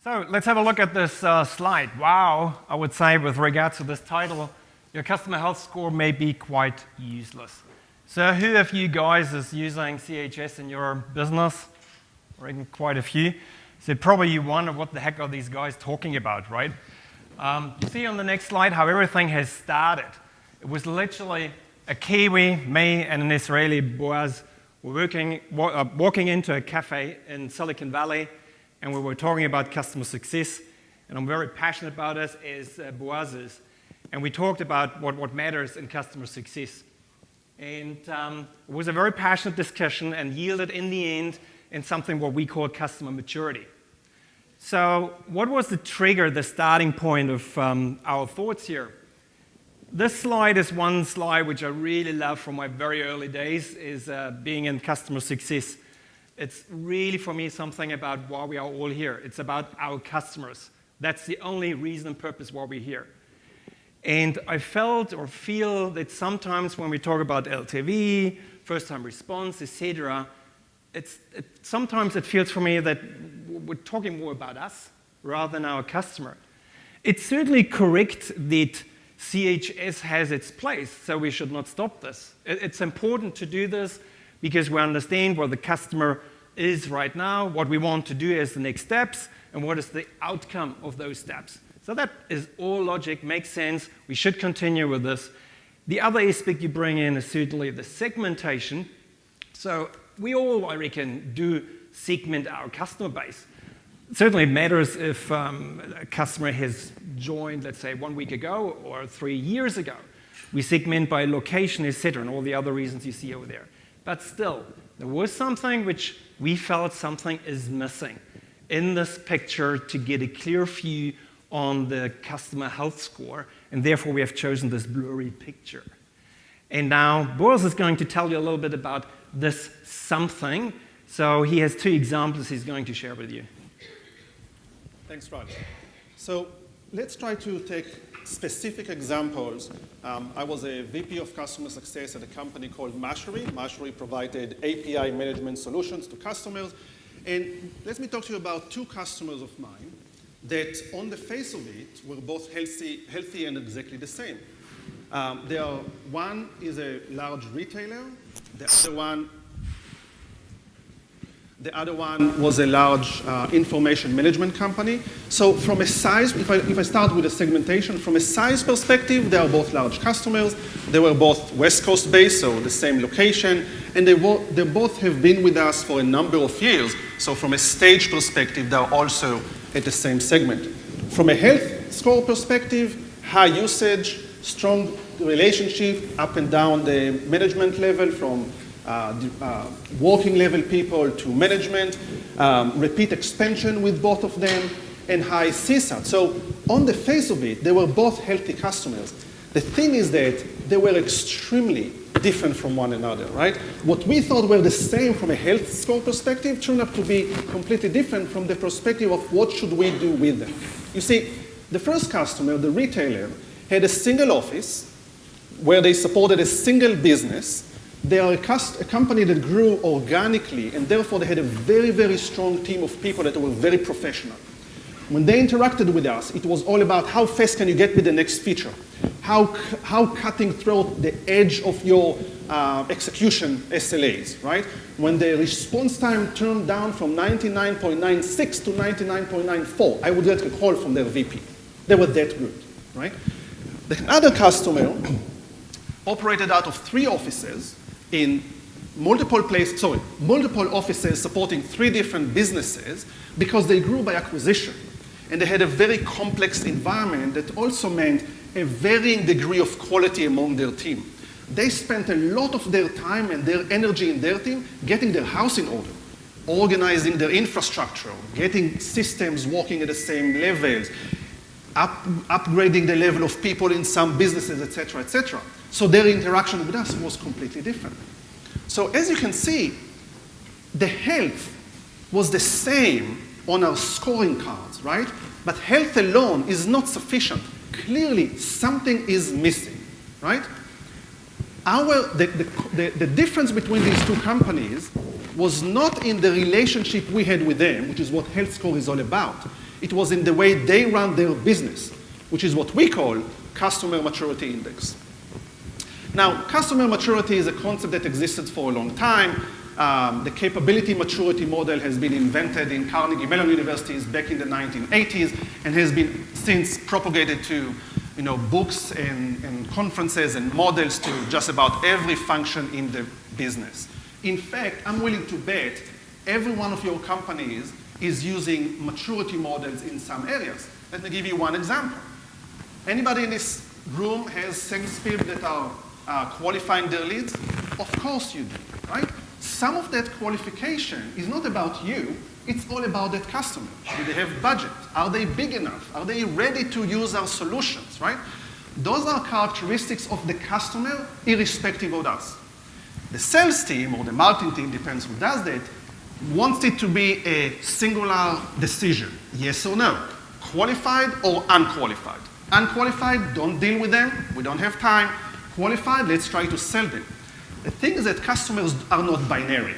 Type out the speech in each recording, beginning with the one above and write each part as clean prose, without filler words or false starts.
So let's have a look at this slide. Wow, I would say with regards to this title, your customer health score may be quite useless. So who of you guys is using CHS in your business? I reckon quite a few. So probably you wonder what the heck are these guys talking about, right? You see on the next slide how everything has started. It was literally a Kiwi, me, and an Israeli, Boaz, were walking into a cafe in Silicon Valley, and we were talking about customer success, and I'm very passionate about this, as Boaz is. And we talked about what matters in customer success. And it was a very passionate discussion and yielded in the end in something what we call customer maturity. So what was the trigger, the starting point of our thoughts here? This slide is one slide which I really love from my very early days, is being in customer success. It's really, for me, something about why we are all here. It's about our customers. That's the only reason and purpose why we're here. And I felt or feel that sometimes when we talk about LTV, first-time response, etc., sometimes it feels for me that we're talking more about us rather than our customer. It's certainly correct that CHS has its place, so we should not stop this. It's important to do this because we understand where the customer is right now, what we want to do as the next steps, and what is the outcome of those steps. So that is all logic, makes sense. We should continue with this. The other aspect you bring in is certainly the segmentation. So we all, I reckon, do segment our customer base. It certainly matters if a customer has joined, let's say, 1 week ago or 3 years ago. We segment by location, etc., and all the other reasons you see over there. But still, there was something which we felt something is missing in this picture to get a clear view on the customer health score, and therefore we have chosen this blurry picture. And now Boaz is going to tell you a little bit about this something. So he has 2 examples he's going to share with you. Thanks, Raj. So let's try to take specific examples. I was a VP of customer success at a company called Mashery. Mashery provided API management solutions to customers. And let me talk to you about 2 customers of mine that on the face of it were both healthy and exactly the same. One is a large retailer. The other one was a large information management company. So from a size, if I start with a segmentation, from a size perspective, they are both large customers. They were both West Coast based, so the same location. And they both have been with us for a number of years. So from a stage perspective, they are also at the same segment. From a health score perspective, high usage, strong relationship up and down the management level, from working level people to management, repeat expansion with both of them, and high CSAT. So on the face of it, they were both healthy customers. The thing is that they were extremely different from one another, right? What we thought were the same from a health score perspective turned out to be completely different from the perspective of what should we do with them. You see, the first customer, the retailer, had a single office where they supported a single business. They are a company that grew organically, and therefore they had a very, very strong team of people that were very professional. When they interacted with us, it was all about how fast can you get with the next feature, how cutting through the edge of your execution SLAs, right? When the response time turned down from 99.96 to 99.94, I would get a call from their VP. They were that good, right? The other customer operated out of 3 offices in multiple offices supporting 3 different businesses because they grew by acquisition. And they had a very complex environment that also meant a varying degree of quality among their team. They spent a lot of their time and their energy in their team getting their house in order, organizing their infrastructure, getting systems working at the same levels, upgrading the level of people in some businesses, et cetera, et cetera. So their interaction with us was completely different. So as you can see, the health was the same on our scoring cards, right? But health alone is not sufficient. Clearly, something is missing, right? The difference between these 2 companies was not in the relationship we had with them, which is what health score is all about. It was in the way they run their business, which is what we call customer maturity index. Now, customer maturity is a concept that existed for a long time. The capability maturity model has been invented in Carnegie Mellon universities back in the 1980s and has been since propagated to books and conferences and models to just about every function in the business. In fact, I'm willing to bet every one of your companies is using maturity models in some areas. Let me give you one example. Anybody in this room has salespeople that are qualifying their leads? Of course you do, right? Some of that qualification is not about you, it's all about that customer. Do they have budget? Are they big enough? Are they ready to use our solutions, right? Those are characteristics of the customer irrespective of us. The sales team or the marketing team, depends who does that, wants it to be a singular decision, yes or no, qualified or unqualified. Unqualified, don't deal with them, we don't have time. Qualified, let's try to sell them. The thing is that customers are not binary.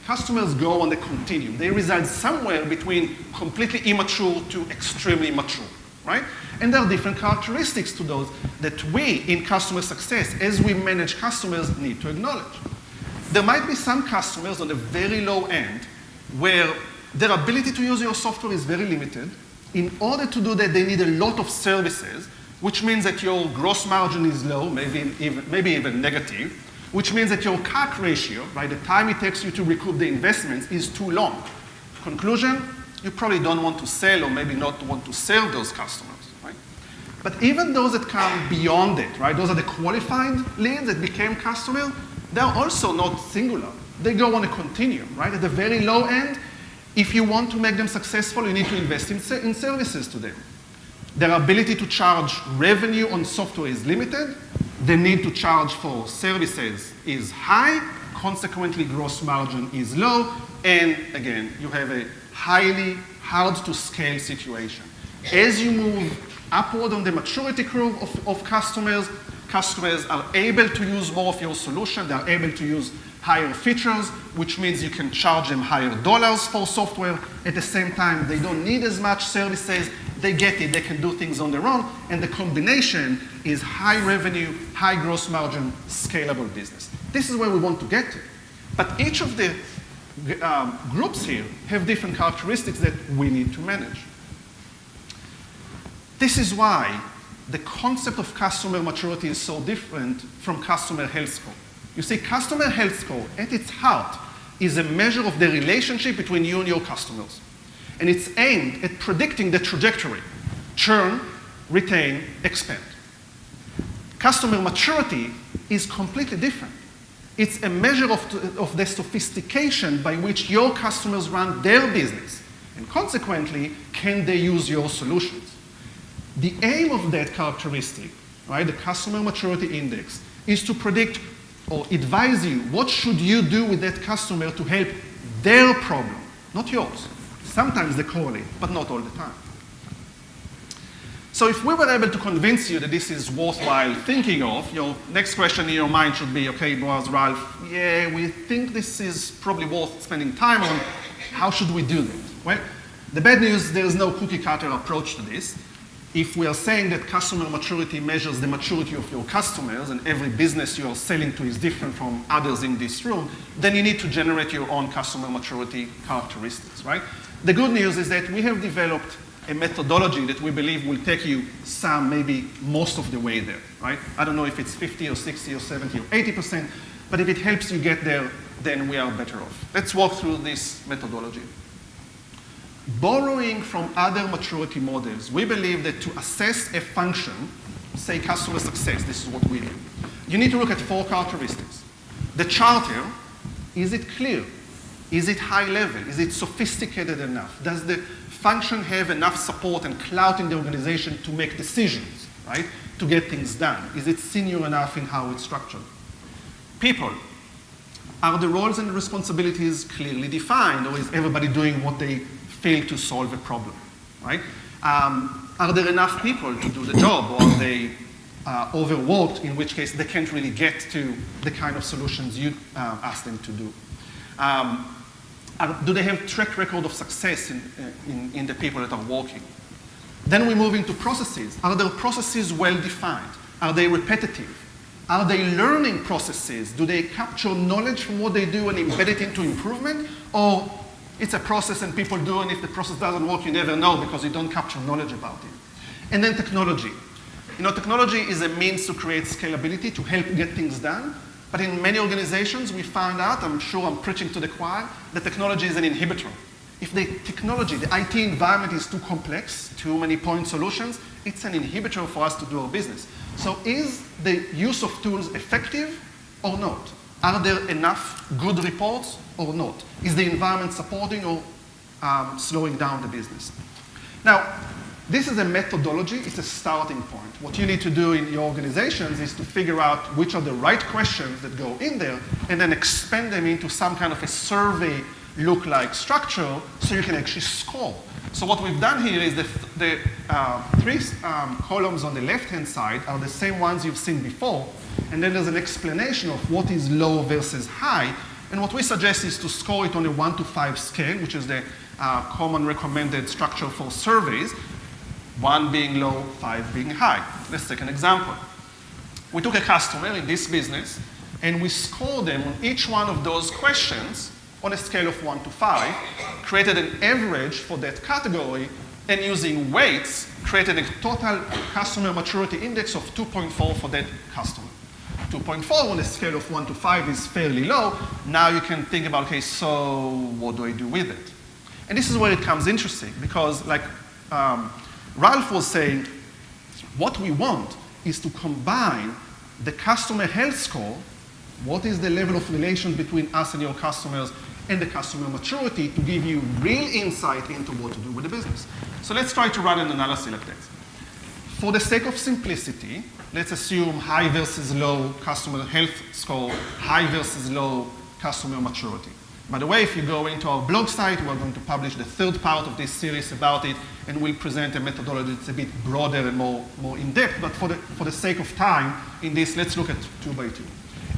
Customers go on the continuum. They reside somewhere between completely immature to extremely mature, right? And there are different characteristics to those that we, in customer success, as we manage customers, need to acknowledge. There might be some customers on the very low end where their ability to use your software is very limited. In order to do that, they need a lot of services, which means that your gross margin is low, maybe even negative, which means that your CAC ratio, right, the time it takes you to recoup the investments, is too long. Conclusion, you probably don't want to sell or maybe not want to serve those customers, right? But even those that come beyond it, right, those are the qualified leads that became customers, they're also not singular. They go on a continuum, right? At the very low end, if you want to make them successful, you need to invest in services to them. Their ability to charge revenue on software is limited. The need to charge for services is high. Consequently, gross margin is low. And again, you have a highly hard to scale situation. As you move upward on the maturity curve of customers, customers are able to use more of your solution. They're able to use higher features, which means you can charge them higher dollars for software. At the same time, they don't need as much services. They get it, they can do things on their own, and the combination is high revenue, high gross margin, scalable business. This is where we want to get to. But each of the groups here have different characteristics that we need to manage. This is why the concept of customer maturity is so different from customer health score. You see, customer health score, at its heart, is a measure of the relationship between you and your customers. And it's aimed at predicting the trajectory: churn, retain, expand. Customer maturity is completely different. It's a measure of the sophistication by which your customers run their business, and consequently, can they use your solutions? The aim of that characteristic, right, the customer maturity index, is to predict or advise you what should you do with that customer to help their problem, not yours. Sometimes they correlate, but not all the time. So if we were able to convince you that this is worthwhile thinking of, your next question in your mind should be, okay, Boaz, Ralph, yeah, we think this is probably worth spending time on. How should we do that? Well, the bad news, there is no cookie cutter approach to this. If we are saying that customer maturity measures the maturity of your customers, and every business you are selling to is different from others in this room, then you need to generate your own customer maturity characteristics, right? The good news is that we have developed a methodology that we believe will take you some, maybe most of the way there, right? I don't know if it's 50 or 60 or 70 or 80%, but if it helps you get there, then we are better off. Let's walk through this methodology. Borrowing from other maturity models, we believe that to assess a function, say customer success, this is what we do, you need to look at 4 characteristics. The charter, is it clear? Is it high level? Is it sophisticated enough? Does the function have enough support and clout in the organization to make decisions, right? To get things done? Is it senior enough in how it's structured? People. Are the roles and responsibilities clearly defined, or is everybody doing what they feel to solve a problem, right? Are there enough people to do the job, or are they overworked, in which case they can't really get to the kind of solutions you ask them to do? Do they have track record of success in the people that are working? Then we move into processes. Are their processes well defined? Are they repetitive? Are they learning processes? Do they capture knowledge from what they do and embed it into improvement? Or it's a process and people do, and if the process doesn't work, you never know because you don't capture knowledge about it. And then technology. Technology is a means to create scalability, to help get things done. But in many organizations, we found out, I'm sure I'm preaching to the choir, that technology is an inhibitor. If the technology, the IT environment is too complex, too many point solutions, it's an inhibitor for us to do our business. So is the use of tools effective or not? Are there enough good reports or not? Is the environment supporting or slowing down the business? Now, this is a methodology, it's a starting point. What you need to do in your organizations is to figure out which are the right questions that go in there and then expand them into some kind of a survey look-like structure so you can actually score. So what we've done here is the three columns on the left-hand side are the same ones you've seen before, and then there's an explanation of what is low versus high, and what we suggest is to score it on a 1 to 5 scale, which is the common recommended structure for surveys, 1 being low, 5 being high. Let's take an example. We took a customer in this business, and we scored them on each one of those questions on a scale of 1 to 5, created an average for that category, and using weights, created a total customer maturity index of 2.4 for that customer. 2.4 on a scale of 1 to 5 is fairly low. Now you can think about, okay, so what do I do with it? And this is where it becomes interesting, because like Ralph was saying, what we want is to combine the customer health score, what is the level of relation between us and your customers, and the customer maturity to give you real insight into what to do with the business. So let's try to run an analysis like this. For the sake of simplicity, let's assume high versus low customer health score, high versus low customer maturity. By the way, if you go into our blog site, we're going to publish the third part of this series about it, and we'll present a methodology that's a bit broader and more in-depth. But for the sake of time in this, let's look at 2 by 2.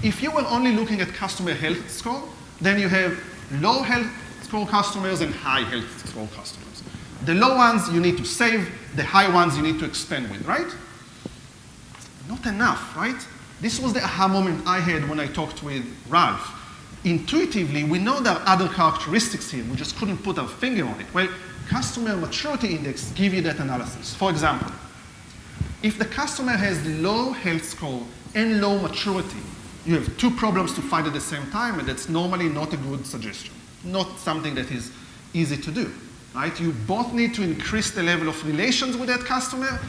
If you were only looking at customer health score, then you have low health score customers and high health score customers. The low ones you need to save, the high ones you need to expand with, right? Not enough, right? This was the aha moment I had when I talked with Ralph. Intuitively, we know there are other characteristics here. We just couldn't put our finger on it. Well, customer maturity index give you that analysis. For example, if the customer has low health score and low maturity, you have 2 problems to fight at the same time, and that's normally not a good suggestion, not something that is easy to do, right? You both need to increase the level of relations with that customer,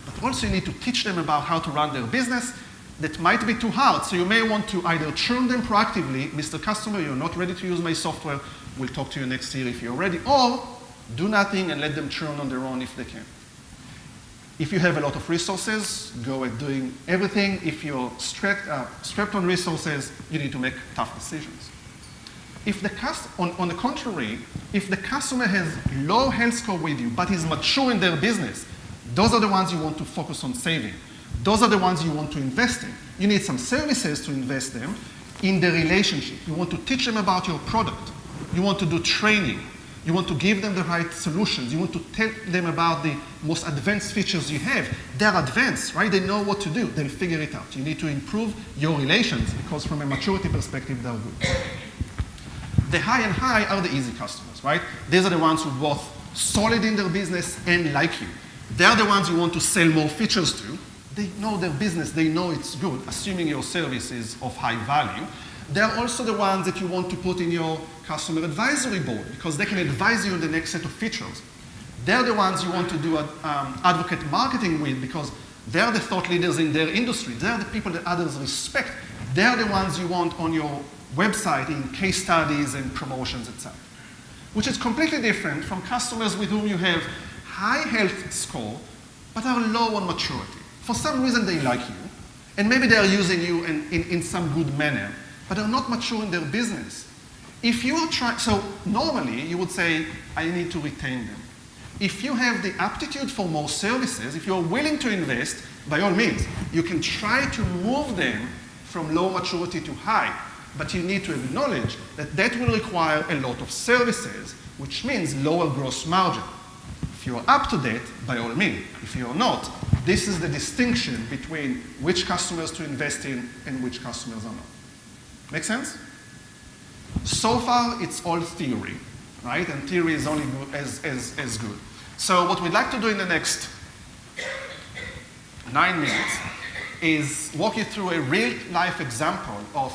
but also you need to teach them about how to run their business. That might be too hard, so you may want to either churn them proactively, Mr. Customer, you're not ready to use my software, we'll talk to you next year if you're ready, or do nothing and let them churn on their own if they can. If you have a lot of resources, go at doing everything. If you're strapped on resources, you need to make tough decisions. If on the contrary, if the customer has low health score with you, but is mature in their business, those are the ones you want to focus on saving. Those are the ones you want to invest in. You need some services to invest them in the relationship. You want to teach them about your product. You want to do training. You want to give them the right solutions. You want to tell them about the most advanced features you have. They're advanced, right? They know what to do. They'll figure it out. You need to improve your relations because from a maturity perspective, they're good. The high and high are the easy customers, right? These are the ones who are both solid in their business and like you. They're the ones you want to sell more features to. They know their business. They know it's good, assuming your service is of high value. They're also the ones that you want to put in your customer advisory board because they can advise you on the next set of features. They're the ones you want to do advocate marketing with because they're the thought leaders in their industry. They're the people that others respect. They're the ones you want on your website in case studies and promotions, etc. Which is completely different from customers with whom you have high health score but are low on maturity. For some reason they like you, and maybe they are using you in some good manner, but they're not mature in their business. If you are trying, so normally you would say, I need to retain them. If you have the aptitude for more services, if you're willing to invest, by all means, you can try to move them from low maturity to high. but you need to acknowledge that that will require a lot of services, which means lower gross margin. If you're up to date, by all means. If you're not, this is the distinction between which customers to invest in and which customers are not. Make sense? So far, it's all theory, right? And theory is only good as good. So what we'd like to do in the next 9 minutes is walk you through a real-life example of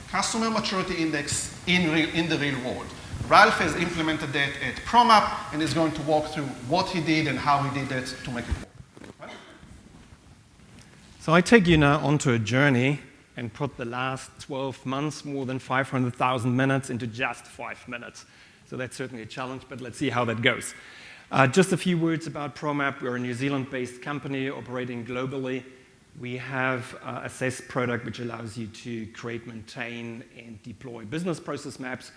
customer maturity index in the real world. Ralph has implemented that at ProMap and is going to walk through what he did and how he did it to make it work. Right? So I take you now onto a journey and put the last 12 months, more than 500,000 minutes, into just 5 minutes. So that's certainly a challenge, but let's see how that goes. Just a few words about ProMap. We're a New Zealand-based company operating globally. We have a SaaS product which allows you to create, maintain, and deploy business process maps.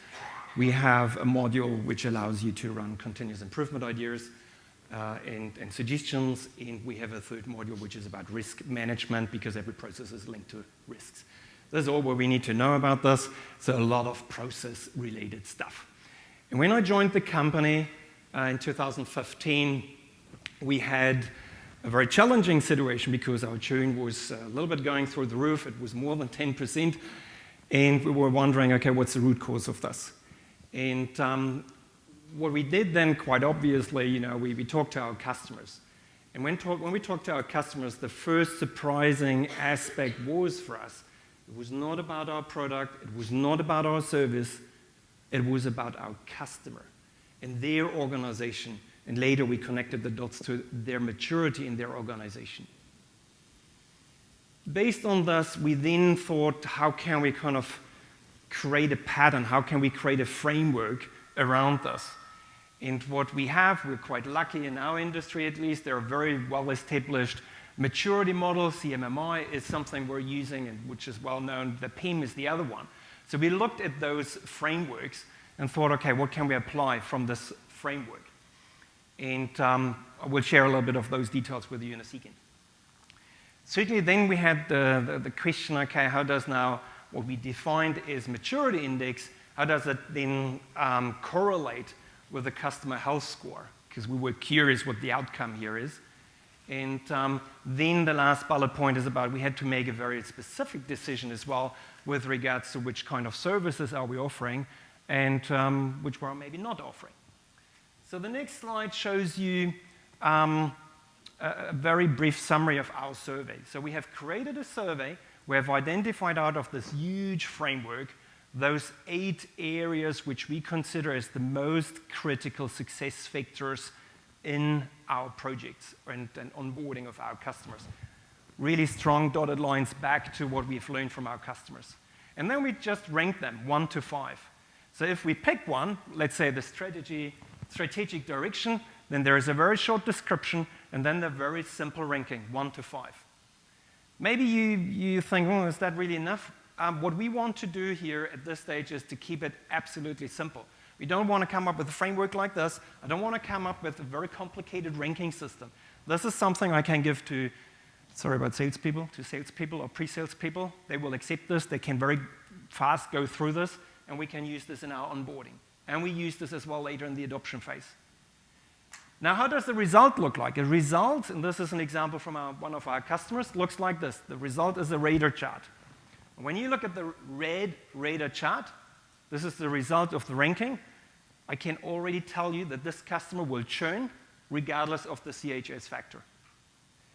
We have a module which allows you to run continuous improvement ideas and suggestions. And we have a third module which is about risk management, because every process is linked to risks. This is all what we need to know about this. So a lot of process-related stuff. And when I joined the company in 2015, we had a very challenging situation because our churn was a little bit going through the roof. It was more than 10%. And we were wondering, okay, what's the root cause of this? And what we did then, quite obviously, we talked to our customers. And when we talked to our customers, the first surprising aspect was for us, it was not about our product, it was not about our service, it was about our customer and their organization. And later we connected the dots to their maturity in their organization. Based on this, we then thought, how can we kind of create a pattern? How can we create a framework around this? And what we have, we're quite lucky in our industry at least, there are very well-established maturity models. CMMI is something we're using, and which is well known. The PIM is the other one. So we looked at those frameworks and thought, okay, what can we apply from this framework? And I will share a little bit of those details with you in a second. Certainly then we had the question, okay, how does now what we defined as maturity index, how does it then correlate with the customer health score? Because we were curious what the outcome here is. And then the last bullet point is about we had to make a very specific decision as well with regards to which kind of services are we offering and which we're maybe not offering. So the next slide shows you a very brief summary of our survey. So we have created a survey. We have identified out of this huge framework those 8 areas which we consider as the most critical success factors in our projects and onboarding of our customers. Really strong dotted lines back to what we've learned from our customers. And then we just rank them 1 to 5. So if we pick one, let's say the strategic direction, then there is a very short description, and then the very simple ranking, 1 to 5. Maybe you think, oh, is that really enough? What we want to do here at this stage is to keep it absolutely simple. We don't want to come up with a framework like this. I don't want to come up with a very complicated ranking system. This is something I can give to, sorry about salespeople, to salespeople or pre-salespeople. They will accept this. They can very fast go through this, and we can use this in our onboarding. And we use this as well later in the adoption phase. Now, how does the result look like? A result, and this is an example from one of our customers, looks like this. The result is a radar chart. When you look at the red radar chart, this is the result of the ranking. I can already tell you that this customer will churn regardless of the CHS factor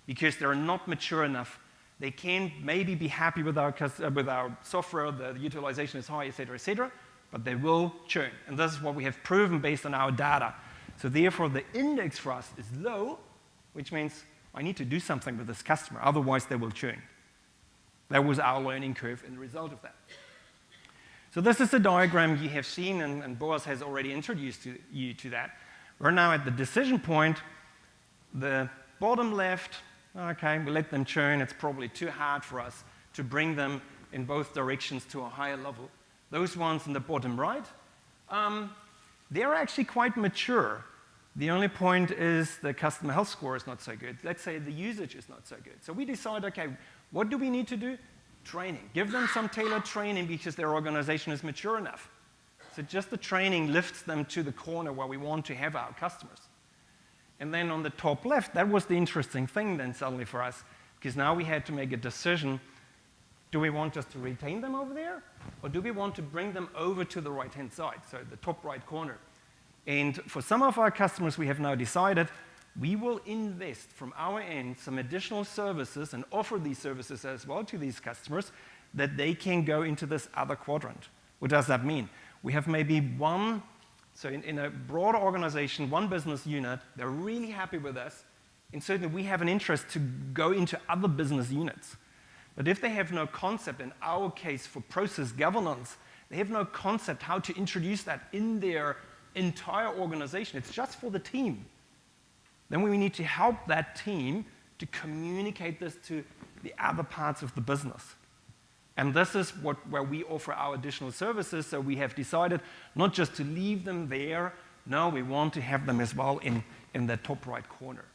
because they're not mature enough. They can maybe be happy with our software, the utilization is high, et cetera, but they will churn. And this is what we have proven based on our data. So therefore, the index for us is low, which means I need to do something with this customer, otherwise they will churn. That was our learning curve in the result of that. So this is the diagram you have seen, and Boaz has already introduced you to that. We're now at the decision point. The bottom left, okay, we let them churn. It's probably too hard for us to bring them in both directions to a higher level. Those ones in the bottom right, they're actually quite mature. The only point is the customer health score is not so good. Let's say the usage is not so good. So we decide, okay, what do we need to do? Training. Give them some tailored training because their organization is mature enough. So just the training lifts them to the corner where we want to have our customers. And then on the top left, that was the interesting thing then suddenly for us, because now we had to make a decision. Do we want just to retain them over there, or do we want to bring them over to the right-hand side, so the top right corner? And for some of our customers, we have now decided we will invest from our end some additional services and offer these services as well to these customers that they can go into this other quadrant. What does that mean? We have maybe one, so in a broader organization, one business unit, they're really happy with us, and certainly we have an interest to go into other business units. But if they have no concept, in our case for process governance, they have no concept how to introduce that in their entire organization, it's just for the team, then we need to help that team to communicate this to the other parts of the business. And this is where we offer our additional services. So we have decided not just to leave them there, no, we want to have them as well in the top right corner.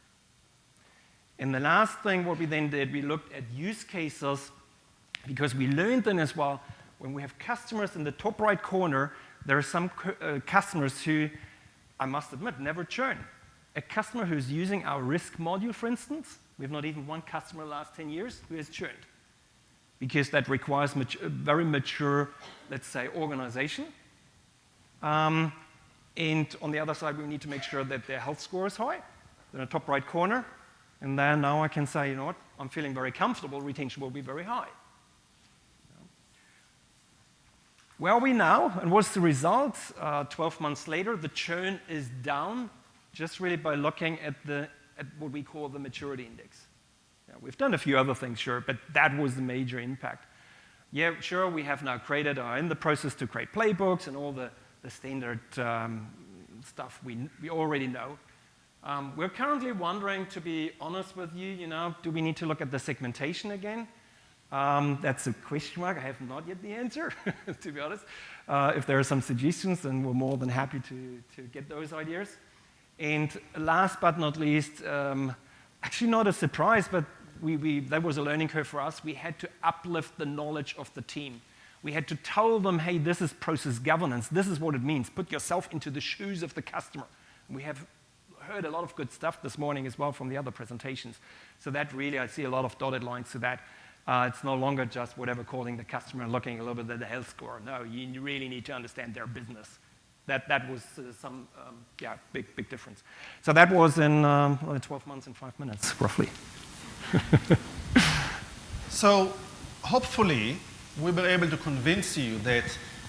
And the last thing what we then did, we looked at use cases, because we learned then as well, when we have customers in the top right corner, there are some customers who, I must admit, never churn. A customer who's using our risk module, for instance, we have not even one customer in the last 10 years who has churned, because that requires a very mature, let's say, organization. And on the other side, we need to make sure that their health score is high. They're in the top right corner. And then now I can say, you know what, I'm feeling very comfortable, retention will be very high. Where are we now, and what's the result? 12 months later, the churn is down, just really by looking at what we call the maturity index. Yeah, we've done a few other things, sure, but that was the major impact. Yeah, sure, we have now are in the process to create playbooks and all the standard stuff we already know. We're currently wondering, to be honest with you, do we need to look at the segmentation again? That's a question mark. I have not yet the answer, to be honest. If there are some suggestions, then we're more than happy to get those ideas. And last but not least, actually not a surprise, but that was a learning curve for us. We had to uplift the knowledge of the team. We had to tell them, hey, this is process governance. This is what it means. Put yourself into the shoes of the customer. We have heard a lot of good stuff this morning as well from the other presentations. So that really, I see a lot of dotted lines to that. It's no longer just whatever calling the customer and looking a little bit at the health score. No, you really need to understand their business. That was some big difference. So that was in 12 months and 5 minutes, roughly. So hopefully, we were able to convince you that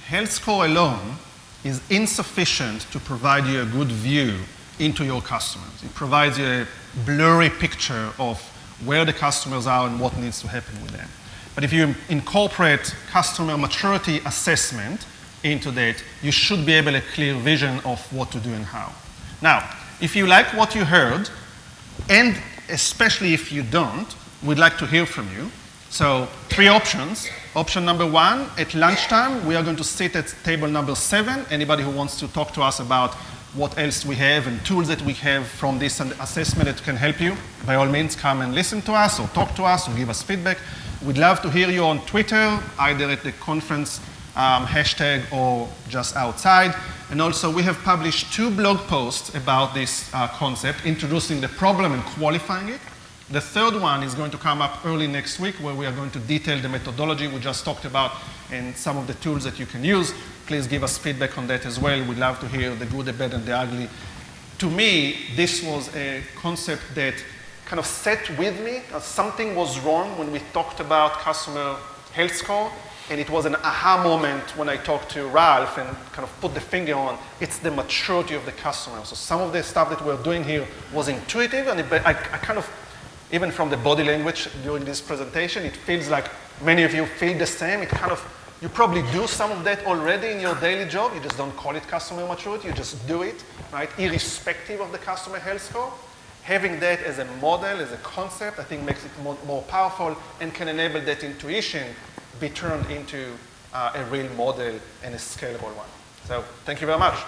health score alone is insufficient to provide you a good view into your customers. It provides you a blurry picture of where the customers are and what needs to happen with them. But if you incorporate customer maturity assessment into that, you should be able to have a clear vision of what to do and how. Now, if you like what you heard, and especially if you don't, we'd like to hear from you. So 3 options. Option number 1, at lunchtime, we are going to sit at table number 7. Anybody who wants to talk to us about what else we have and tools that we have from this assessment that can help you, by all means, come and listen to us or talk to us or give us feedback. We'd love to hear you on Twitter, either at the conference hashtag or just outside. And also, we have published 2 blog posts about this concept, introducing the problem and qualifying it. The 3rd one is going to come up early next week, where we are going to detail the methodology we just talked about and some of the tools that you can use. Please give us feedback on that as well. We'd love to hear the good, the bad, and the ugly. To me, this was a concept that kind of sat with me. Something was wrong when we talked about customer health score, and it was an aha moment when I talked to Ralph and kind of put the finger on, it's the maturity of the customer. So some of the stuff that we're doing here was intuitive, and I kind of, even from the body language during this presentation, it feels like many of you feel the same. It kind of, you probably do some of that already in your daily job. You just don't call it customer maturity. You just do it, right? Irrespective of the customer health score. Having that as a model, as a concept, I think makes it more powerful and can enable that intuition be turned into a real model and a scalable one. So thank you very much.